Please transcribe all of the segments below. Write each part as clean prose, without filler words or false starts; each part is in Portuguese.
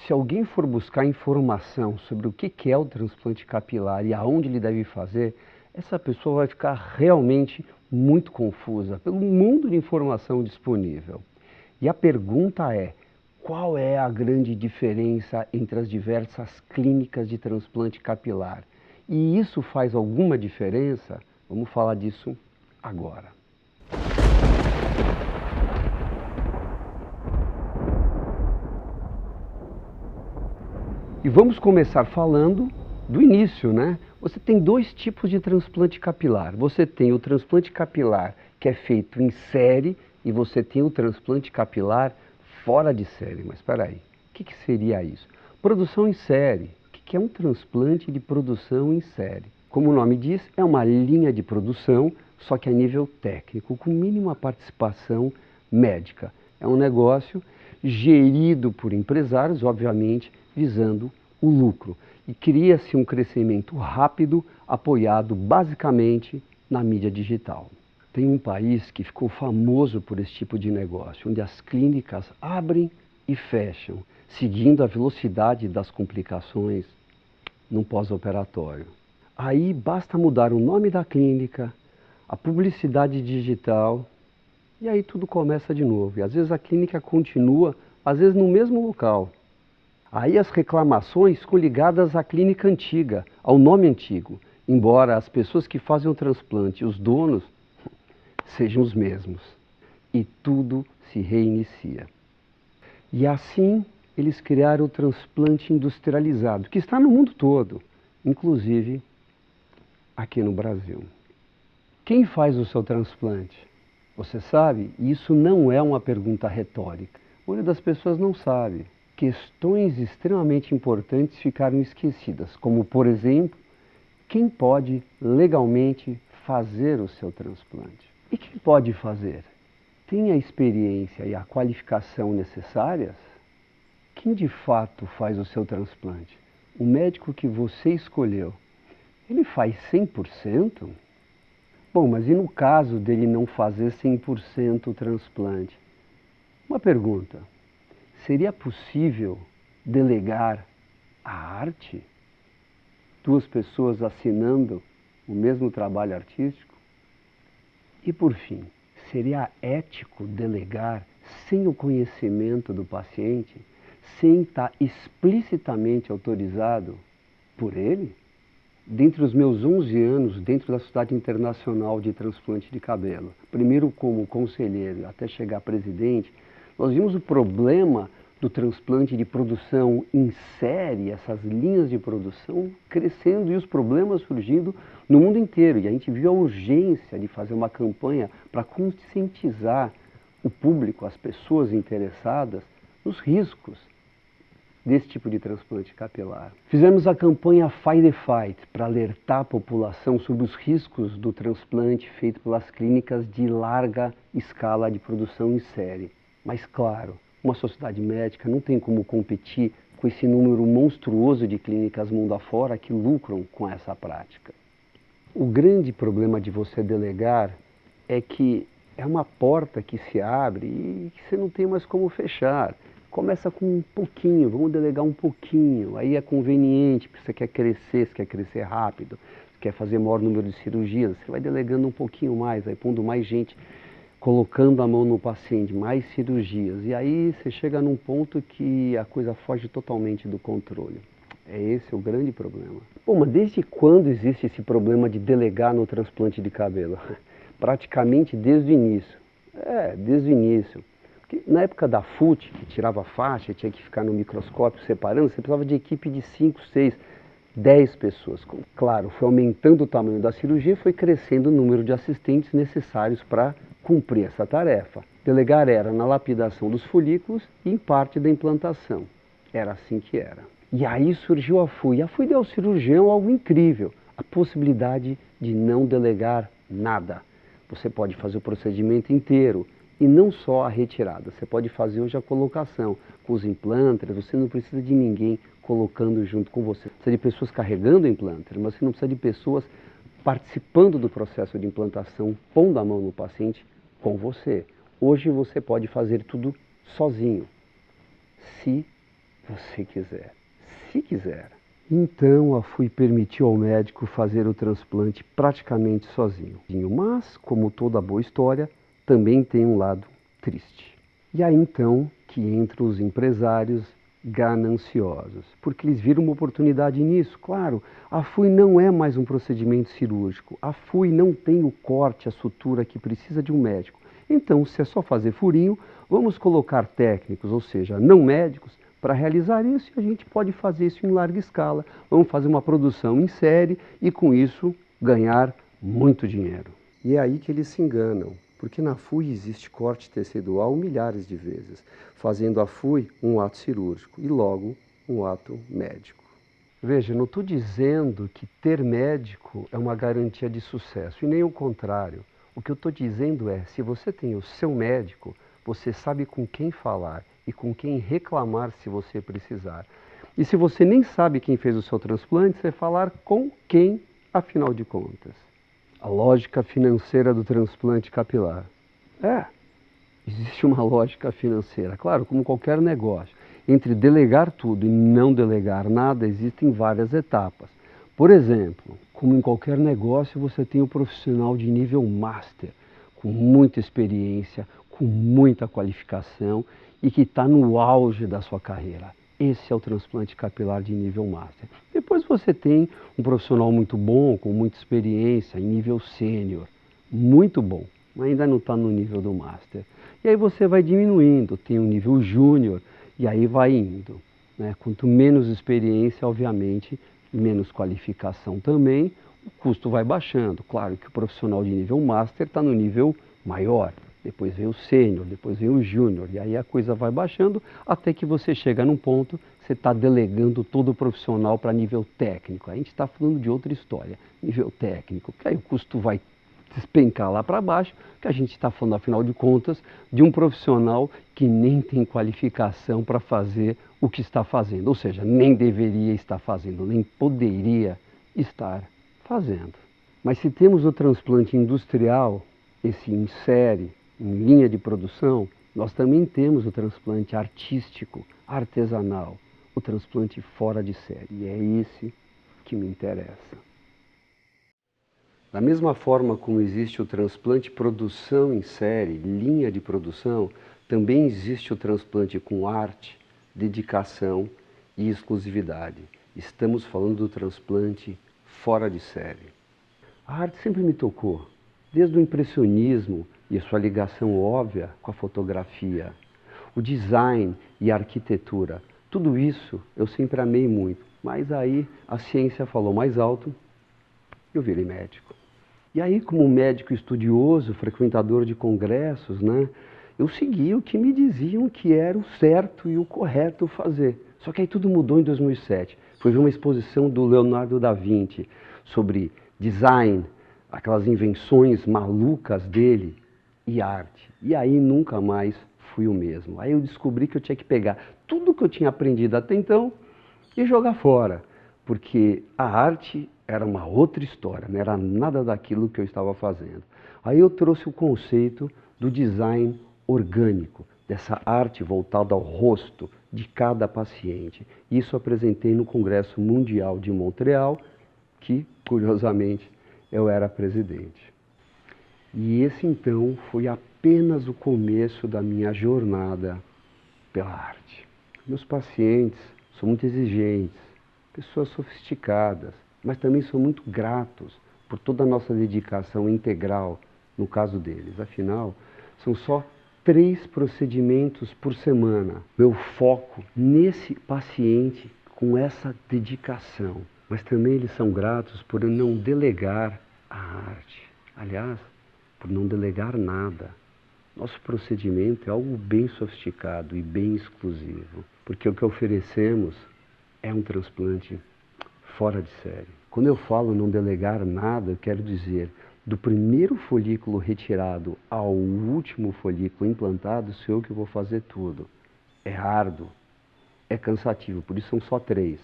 Se alguém for buscar informação sobre o que é o transplante capilar e aonde ele deve fazer, essa pessoa vai ficar realmente muito confusa pelo mundo de informação disponível. E a pergunta é, qual é a grande diferença entre as diversas clínicas de transplante capilar? E isso faz alguma diferença? Vamos falar disso agora. E vamos começar falando do início, né? Você tem dois tipos de transplante capilar. Você tem o transplante capilar que é feito em série e você tem o transplante capilar fora de série. Mas espera aí, o que seria isso? Produção em série. O que é um transplante de produção em série? Como o nome diz, é uma linha de produção, só que a nível técnico, com mínima participação médica. É um negócio gerido por empresários, obviamente, visando o lucro. E cria-se um crescimento rápido, apoiado basicamente na mídia digital. Tem um país que ficou famoso por esse tipo de negócio, onde as clínicas abrem e fecham, seguindo a velocidade das complicações no pós-operatório. Aí basta mudar o nome da clínica, a publicidade digital, e aí tudo começa de novo. E às vezes a clínica continua, às vezes no mesmo local. Aí as reclamações ficam ligadas à clínica antiga, ao nome antigo, embora as pessoas que fazem o transplante e os donos sejam os mesmos. E tudo se reinicia. E assim eles criaram o transplante industrializado, que está no mundo todo, inclusive aqui no Brasil. Quem faz o seu transplante? Você sabe? Isso não é uma pergunta retórica. A maioria das pessoas não sabe. Questões extremamente importantes ficaram esquecidas, como, por exemplo, quem pode legalmente fazer o seu transplante? E quem pode fazer? Tem a experiência e a qualificação necessárias? Quem de fato faz o seu transplante? O médico que você escolheu, ele faz 100%? Bom, mas e no caso dele não fazer 100% o transplante? Uma pergunta. Seria possível delegar a arte? Duas pessoas assinando o mesmo trabalho artístico? E por fim, seria ético delegar sem o conhecimento do paciente, sem estar explicitamente autorizado por ele? Dentre os meus 11 anos dentro da Sociedade Internacional de Transplante de Cabelo, primeiro como conselheiro até chegar a presidente, nós vimos o problema do transplante de produção em série, essas linhas de produção crescendo e os problemas surgindo no mundo inteiro. E a gente viu a urgência de fazer uma campanha para conscientizar o público, as pessoas interessadas, nos riscos desse tipo de transplante capilar. Fizemos a campanha Fight the Fight para alertar a população sobre os riscos do transplante feito pelas clínicas de larga escala de produção em série. Mas claro, uma sociedade médica não tem como competir com esse número monstruoso de clínicas mundo afora que lucram com essa prática. O grande problema de você delegar é que é uma porta que se abre e que você não tem mais como fechar. Começa com um pouquinho, vamos delegar um pouquinho, aí é conveniente, porque você quer crescer rápido, quer fazer maior número de cirurgias, você vai delegando um pouquinho mais, aí pondo mais gente, colocando a mão no paciente, mais cirurgias, e aí você chega num ponto que a coisa foge totalmente do controle. É esse o grande problema. Bom, mas desde quando existe esse problema de delegar no transplante de cabelo? Praticamente desde o início. Desde o início. Porque na época da FUT, que tirava a faixa, tinha que ficar no microscópio separando, você precisava de equipe de 5, 6, 10 pessoas. Claro, foi aumentando o tamanho da cirurgia e foi crescendo o número de assistentes necessários para cumprir essa tarefa. Delegar era na lapidação dos folículos e em parte da implantação. Era assim que era. E aí surgiu a FUI. A FUI deu ao cirurgião algo incrível, a possibilidade de não delegar nada. Você pode fazer o procedimento inteiro e não só a retirada. Você pode fazer hoje a colocação com os implanters, você não precisa de ninguém colocando junto com você. Você precisa de pessoas carregando o implanter, mas você não precisa de pessoas participando do processo de implantação, pondo a mão no paciente com você. Hoje você pode fazer tudo sozinho, se você quiser, se quiser. Então a FUI permitiu ao médico fazer o transplante praticamente sozinho. Mas, como toda boa história, também tem um lado triste. E aí então que entram os empresários gananciosos, porque eles viram uma oportunidade nisso. Claro, a FUI não é mais um procedimento cirúrgico. A FUI não tem o corte, a sutura que precisa de um médico. Então, se é só fazer furinho, vamos colocar técnicos, ou seja, não médicos, para realizar isso, e a gente pode fazer isso em larga escala. Vamos fazer uma produção em série e, com isso, ganhar muito dinheiro. E é aí que eles se enganam, porque na FUI existe corte tecidual milhares de vezes, fazendo a FUI um ato cirúrgico e, logo, um ato médico. Veja, não estou dizendo que ter médico é uma garantia de sucesso, e nem o contrário. O que eu estou dizendo é, se você tem o seu médico, você sabe com quem falar e com quem reclamar se você precisar. E se você nem sabe quem fez o seu transplante, você falar com quem, afinal de contas. A lógica financeira do transplante capilar. Existe uma lógica financeira, claro, como qualquer negócio. Entre delegar tudo e não delegar nada, existem várias etapas. Por exemplo, como em qualquer negócio, você tem o profissional de nível master, com muita experiência, com muita qualificação e que está no auge da sua carreira. Esse é o transplante capilar de nível master. Depois você tem um profissional muito bom, com muita experiência, em nível sênior. Muito bom, mas ainda não está no nível do master. E aí você vai diminuindo, tem um nível júnior e aí vai indo. Né? Quanto menos experiência, obviamente, menos qualificação também, o custo vai baixando. Claro que o profissional de nível master está no nível maior, depois vem o sênior, depois vem o júnior, e aí a coisa vai baixando até que você chega num ponto, você está delegando todo o profissional para nível técnico. A gente está falando de outra história, nível técnico, que aí o custo vai despencar lá para baixo, que a gente está falando, afinal de contas, de um profissional que nem tem qualificação para fazer o que está fazendo, ou seja, nem deveria estar fazendo, nem poderia estar fazendo. Mas se temos o transplante industrial, esse em série, em linha de produção, nós também temos o transplante artístico, artesanal, o transplante fora de série, e é esse que me interessa. Da mesma forma como existe o transplante produção em série, linha de produção, também existe o transplante com arte, dedicação e exclusividade. Estamos falando do transplante fora de série. A arte sempre me tocou, desde o impressionismo e a sua ligação óbvia com a fotografia, o design e a arquitetura. Tudo isso eu sempre amei muito, mas aí a ciência falou mais alto e eu virei médico. E aí, como médico estudioso, frequentador de congressos, né, eu segui o que me diziam que era o certo e o correto fazer. Só que aí tudo mudou em 2007. Fui ver uma exposição do Leonardo da Vinci sobre design, aquelas invenções malucas dele e arte. E aí nunca mais fui o mesmo. Aí eu descobri que eu tinha que pegar tudo que eu tinha aprendido até então e jogar fora, porque a arte era uma outra história, não era nada daquilo que eu estava fazendo. Aí eu trouxe o conceito do design orgânico, dessa arte voltada ao rosto de cada paciente. Isso apresentei no Congresso Mundial de Montreal, que, curiosamente, eu era presidente. E esse, então, foi apenas o começo da minha jornada pela arte. Meus pacientes são muito exigentes, pessoas sofisticadas, mas também são muito gratos por toda a nossa dedicação integral no caso deles. Afinal, são só 3 procedimentos por semana. Meu foco nesse paciente com essa dedicação. Mas também eles são gratos por eu não delegar a arte. Aliás, por não delegar nada. Nosso procedimento é algo bem sofisticado e bem exclusivo, porque o que oferecemos é um transplante fora de série. Quando eu falo não delegar nada, eu quero dizer, do primeiro folículo retirado ao último folículo implantado, sou eu que vou fazer tudo. É árduo, é cansativo, por isso são só 3.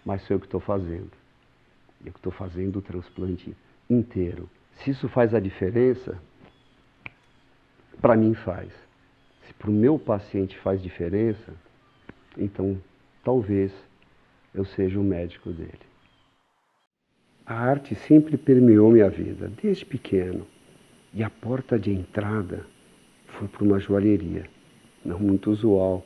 Mas sou eu que estou fazendo. Eu que estou fazendo o transplante inteiro. Se isso faz a diferença, para mim faz. Se para o meu paciente faz diferença, Então, talvez eu seja o médico dele. A arte sempre permeou minha vida, desde pequeno. E a porta de entrada foi para uma joalheria, não muito usual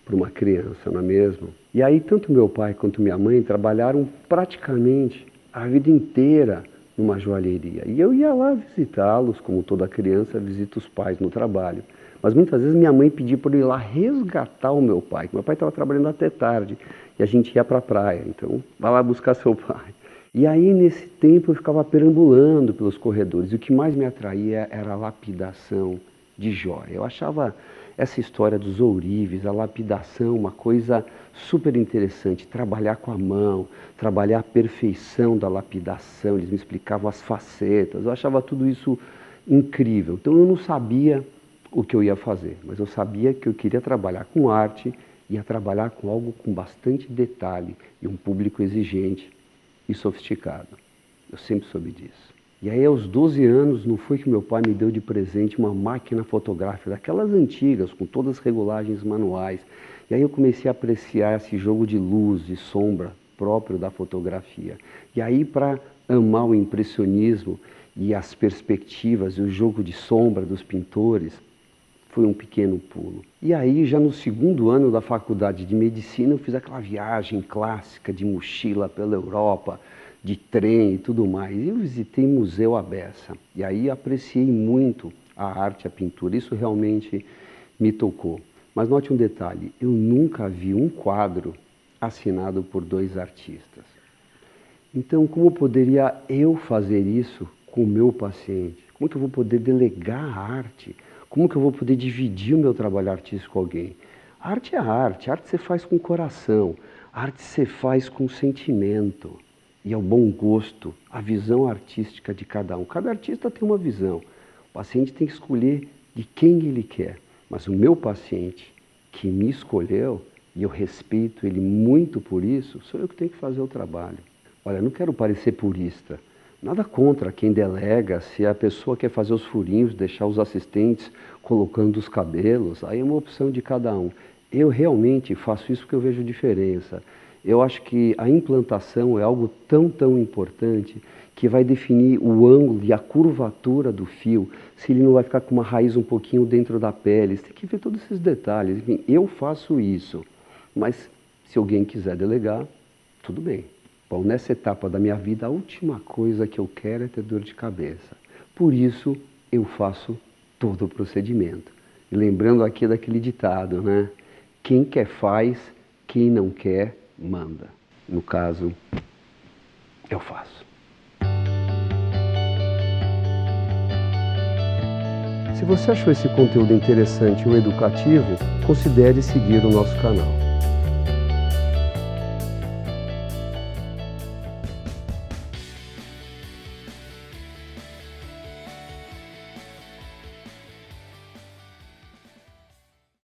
para uma criança, não é mesmo? E aí, tanto meu pai quanto minha mãe trabalharam praticamente a vida inteira numa joalheria. E eu ia lá visitá-los, como toda criança visita os pais no trabalho. Mas muitas vezes minha mãe pedia para eu ir lá resgatar o meu pai, que meu pai estava trabalhando até tarde e a gente ia para a praia. Então, vai lá buscar seu pai. E aí, nesse tempo, eu ficava perambulando pelos corredores. E o que mais me atraía era a lapidação de joia. Eu achava essa história dos ourives, a lapidação, uma coisa super interessante. Trabalhar com a mão, trabalhar a perfeição da lapidação. Eles me explicavam as facetas. Eu achava tudo isso incrível. Então, eu não sabia o que eu ia fazer, mas eu sabia que eu queria trabalhar com arte, ia trabalhar com algo com bastante detalhe e um público exigente e sofisticado. Eu sempre soube disso. E aí, aos 12 anos, não foi que meu pai me deu de presente uma máquina fotográfica, daquelas antigas, com todas as regulagens manuais. E aí eu comecei a apreciar esse jogo de luz e sombra próprio da fotografia. E aí, para amar o impressionismo e as perspectivas e o jogo de sombra dos pintores, foi um pequeno pulo. E aí, já no segundo ano da faculdade de medicina, eu fiz aquela viagem clássica de mochila pela Europa, de trem e tudo mais. E eu visitei o Museu Abessa. E aí apreciei muito a arte, a pintura. Isso realmente me tocou. Mas note um detalhe, eu nunca vi um quadro assinado por dois artistas. Então, como poderia eu fazer isso com o meu paciente? Como que eu vou poder delegar a arte? Como que eu vou poder dividir o meu trabalho artístico com alguém? A arte é arte você faz com o coração, a arte você faz com sentimento. E é o bom gosto, a visão artística de cada um. Cada artista tem uma visão. O paciente tem que escolher de quem ele quer. Mas o meu paciente, que me escolheu, e eu respeito ele muito por isso, sou eu que tenho que fazer o trabalho. Olha, não quero parecer purista. Nada contra quem delega, se a pessoa quer fazer os furinhos, deixar os assistentes colocando os cabelos, aí é uma opção de cada um. Eu realmente faço isso porque eu vejo diferença. Eu acho que a implantação é algo tão importante que vai definir o ângulo e a curvatura do fio, se ele não vai ficar com uma raiz um pouquinho dentro da pele. Você tem que ver todos esses detalhes. Enfim, eu faço isso, mas se alguém quiser delegar, tudo bem. Bom, nessa etapa da minha vida, a última coisa que eu quero é ter dor de cabeça. Por isso, eu faço todo o procedimento. E lembrando aqui daquele ditado, né? Quem quer faz, quem não quer, manda. No caso, eu faço. Se você achou esse conteúdo interessante ou educativo, considere seguir o nosso canal.